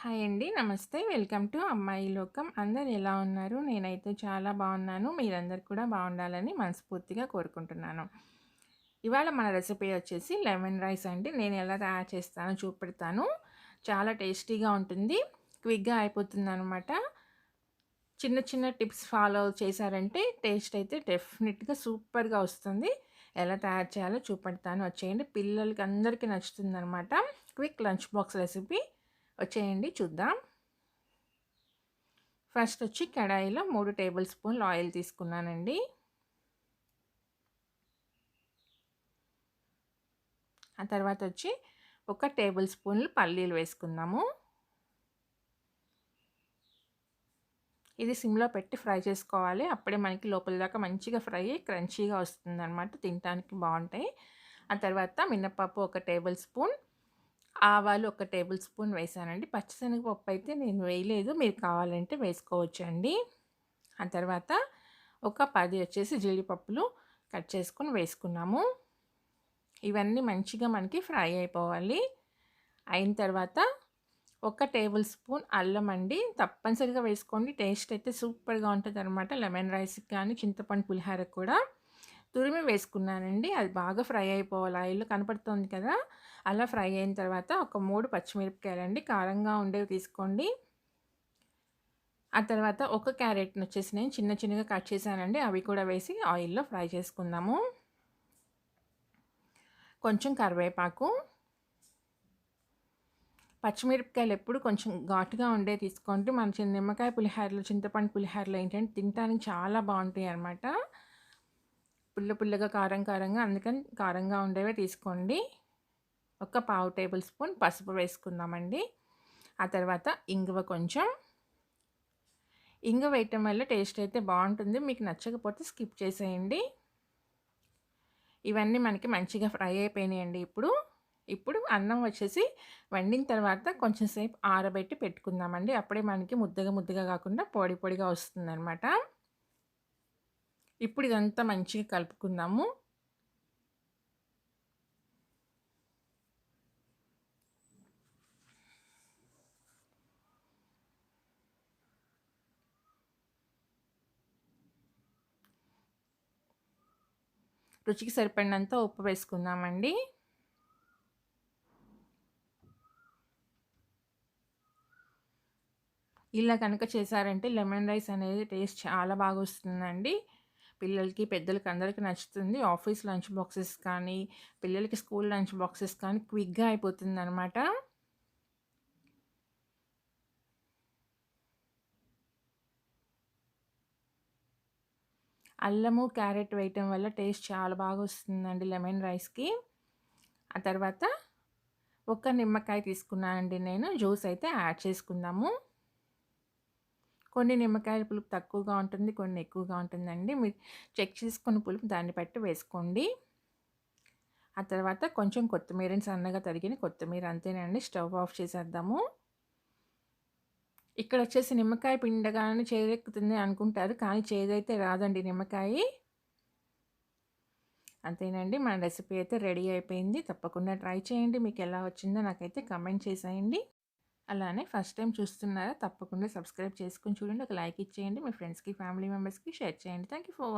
Hi అండి. నమస్తే. Welcome to అమ్మాయి లోకం. అందరూ ఎలా ఉన్నారు? నేనైతే చాలా బాగున్నాను. మీరందరూ కూడా బాగుండాలని మనస్ఫూర్తిగా కోరుకుంటున్నాను. ఇవాళ మన రెసిపీ వచ్చేసి లెమన్ రైస్ అండి. నేను ఎలా తయారు చేస్తానో చూపెడతాను. చాలా టేస్టీగా ఉంటుంది. క్విక్‌గా అయిపోతుందనమాట. చిన్న చిన్న టిప్స్ ఫాలో చేశారంటే టేస్ట్ అయితే డెఫినిట్‌గా సూపర్‌గా వస్తుంది. ఎలా తయారు చేయాలో చూపెడతాను, వచ్చేయండి. పిల్లలకి అందరికీ నచ్చుతుందనమాట. Quick lunch box recipe. వచ్చేయండి చూద్దాం. ఫస్ట్ వచ్చి కడాయిలో 3 టేబుల్ స్పూన్లు ఆయిల్ తీసుకున్నానండి. ఆ తర్వాత వచ్చి 1 టేబుల్ స్పూన్లు పల్లీలు వేసుకుందాము. ఇది సిమ్‌లో పెట్టి ఫ్రై చేసుకోవాలి. అప్పుడే మనకి లోపల దాకా మంచిగా ఫ్రై అయ్యి క్రంచీగా వస్తుందనమాట. తినటానికి బాగుంటాయి. ఆ తర్వాత మినపప్పు 1 టేబుల్ స్పూన్, ఆవాలు 1 టేబుల్ స్పూన్ వేసానండి. పచ్చిశనగపప్పు అయితే నేను వేయలేదు. మీరు కావాలంటే వేసుకోవచ్చండి. ఆ తర్వాత ఒక 10 వచ్చేసి జీడిపప్పులు కట్ చేసుకొని వేసుకున్నాము. ఇవన్నీ మంచిగా మనకి ఫ్రై అయిపోవాలి. అయిన తర్వాత 1 టేబుల్ స్పూన్ అల్లం అండి. తప్పనిసరిగా వేసుకోండి. టేస్ట్ అయితే సూపర్‌గా ఉంటదనమాట. లెమన్ రైస్‌కి కానీ, చింతపండు పులిహోరకి కూడా. తురిమి వేసుకున్నానండి. అది బాగా ఫ్రై అయిపోవాలి. ఆయిల్‌లో కనపడుతోంది కదా! అలా ఫ్రై అయిన తర్వాత ఒక 3 పచ్చిమిరపకాయలండి. కారంగా ఉండేవి తీసుకోండి. ఆ తర్వాత ఒక క్యారెట్‌ని వచ్చేసి నేను చిన్న చిన్నగా కట్ చేశానండి. అవి కూడా వేసి ఆయిల్‌లో ఫ్రై చేసుకుందాము. కొంచెం కరివేపాకు, పచ్చిమిరపకాయలు ఎప్పుడు కొంచెం ఘాటుగా ఉండే తీసుకోండి. మన నిమ్మకాయ పులిహోరలో, చింతపండు పులిహోరలో ఏంటంటే తినటానికి చాలా బాగుంటాయన్నమాట. పుల్ల పుల్లగా, కారం కారంగా, అందుకని కారంగా ఉండేవే తీసుకోండి. ఒక పావు టేబుల్ స్పూన్ పసుపు వేసుకుందామండి. ఆ తర్వాత ఇంగువ కొంచెం. ఇంగువ వేయటం వల్ల టేస్ట్ అయితే బాగుంటుంది. మీకు నచ్చకపోతే స్కిప్ చేసేయండి. ఇవన్నీ మనకి మంచిగా ఫ్రై అయిపోయినాయండి. ఇప్పుడు అన్నం వచ్చేసి వండిన తర్వాత కొంచెం సేపు ఆరబెట్టి పెట్టుకుందామండి. అప్పుడే మనకి ముద్దగా ముద్దగా కాకుండా పొడి పొడిగా వస్తుందనమాట. ఇప్పుడు ఇదంతా మంచిగా కలుపుకుందాము. రుచికి సరిపడినంత ఉప్పు వేసుకుందామండి. ఇలా కనుక చేశారంటే లెమన్ రైస్ అనేది టేస్ట్ చాలా బాగా వస్తుందండి. పిల్లలకి, పెద్దలకి అందరికీ నచ్చుతుంది. ఆఫీస్ లంచ్ బాక్సెస్ కానీ, పిల్లలకి స్కూల్ లంచ్ బాక్సెస్ కానీ క్విక్‌గా అయిపోతుందనమాట. అల్లము, క్యారెట్ వేయటం వల్ల టేస్ట్ చాలా బాగా వస్తుందండి లెమన్ రైస్‌కి. ఆ తర్వాత ఒక నిమ్మకాయ తీసుకున్నానండి నేను. జ్యూస్ అయితే యాడ్ చేసుకుందాము. కొన్ని నిమ్మకాయల పులుపు తక్కువగా ఉంటుంది, కొన్ని ఎక్కువగా ఉంటుందండి. మీరు చెక్ చేసుకొని పులుపు దాన్ని బట్టి వేసుకోండి. ఆ తర్వాత కొంచెం కొత్తిమీరని సన్నగా తరిగిన కొత్తిమీర, అంతేనండి. స్టవ్ ఆఫ్ చేసేద్దాము. ఇక్కడొచ్చేసి నిమ్మకాయ పిండగానే చేదెక్కుతుంది అనుకుంటారు. కానీ చేదైతే రాదండి నిమ్మకాయి. అంతేనండి. మన రెసిపీ అయితే రెడీ అయిపోయింది. తప్పకుండా ట్రై చేయండి. మీకెలా వచ్చిందో నాకైతే కామెంట్ చేసేయండి. అలానే ఫస్ట్ టైం చూస్తున్నారా? తప్పకుండా సబ్స్క్రైబ్ చేసుకొని చూడండి. ఒక లైక్ ఇచ్చేయండి. మీ ఫ్రెండ్స్‌కి, ఫ్యామిలీ మెంబర్స్‌కి షేర్ చేయండి. Thank you for